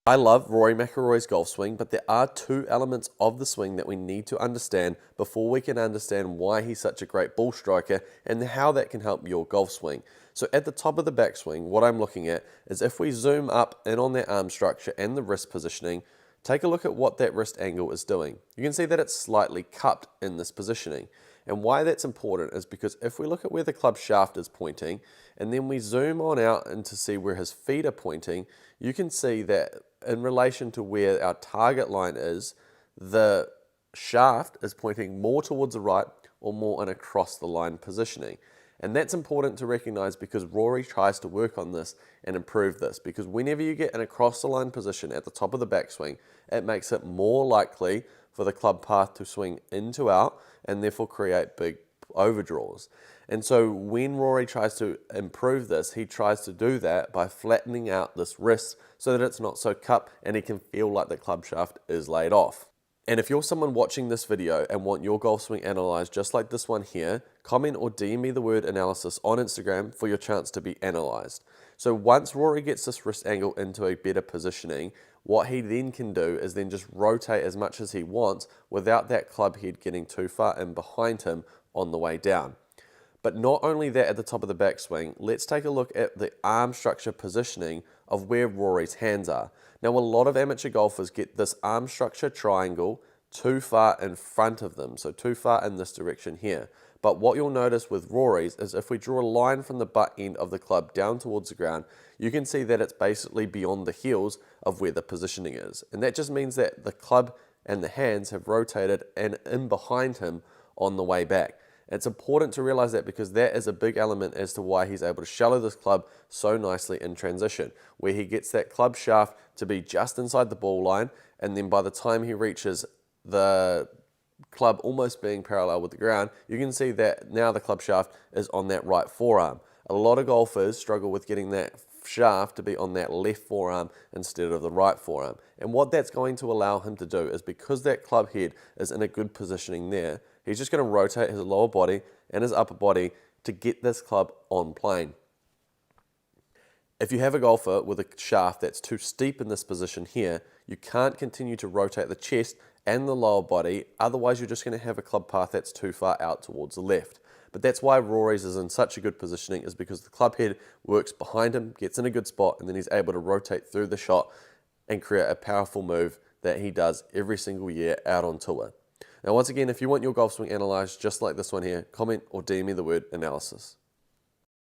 I love Rory McIlroy's golf swing, but there are two elements of the swing that we need to understand before we can understand why he's such a great ball striker and how that can help your golf swing. So at the top of the backswing, what I'm looking at is if we zoom up in on that arm structure and the wrist positioning, take a look at what that wrist angle is doing. You can see that it's slightly cupped in this positioning. And why that's important is because if we look at where the club shaft is pointing, and then we zoom on out and to see where his feet are pointing, you can see that in relation to where our target line is, the shaft is pointing more towards the right or more in across the line positioning. And that's important to recognize because Rory tries to work on this and improve this, because whenever you get an across the line position at the top of the backswing, it makes it more likely for the club path to swing in to out and therefore create big overdraws. And so when Rory tries to improve this, he tries to do that by flattening out this wrist so that it's not so cupped and he can feel like the club shaft is laid off. And if you're someone watching this video and want your golf swing analyzed just like this one here, comment or DM me the word analysis on Instagram for your chance to be analyzed. So once Rory gets this wrist angle into a better positioning, what he then can do is then just rotate as much as he wants without that club head getting too far in behind him on the way down. But not only that at the top of the backswing, let's take a look at the arm structure positioning of where Rory's hands are. Now, a lot of amateur golfers get this arm structure triangle too far in front of them, so too far in this direction here. But what you'll notice with Rory's is if we draw a line from the butt end of the club down towards the ground, you can see that it's basically beyond the heels of where the positioning is. And that just means that the club and the hands have rotated and in behind him on the way back. It's important to realize that because that is a big element as to why he's able to shallow this club so nicely in transition, where he gets that club shaft to be just inside the ball line, and then by the time he reaches the club almost being parallel with the ground, you can see that now the club shaft is on that right forearm. A lot of golfers struggle with getting that shaft to be on that left forearm instead of the right forearm. And what that's going to allow him to do is because that club head is in a good positioning there, he's just going to rotate his lower body and his upper body to get this club on plane. If you have a golfer with a shaft that's too steep in this position here, you can't continue to rotate the chest and the lower body, otherwise you're just going to have a club path that's too far out towards the left. But that's why Rory's is in such a good positioning, is because the club head works behind him, gets in a good spot, and then he's able to rotate through the shot and create a powerful move that he does every single year out on tour. Now once again, if you want your golf swing analysed just like this one here, comment or DM me the word analysis.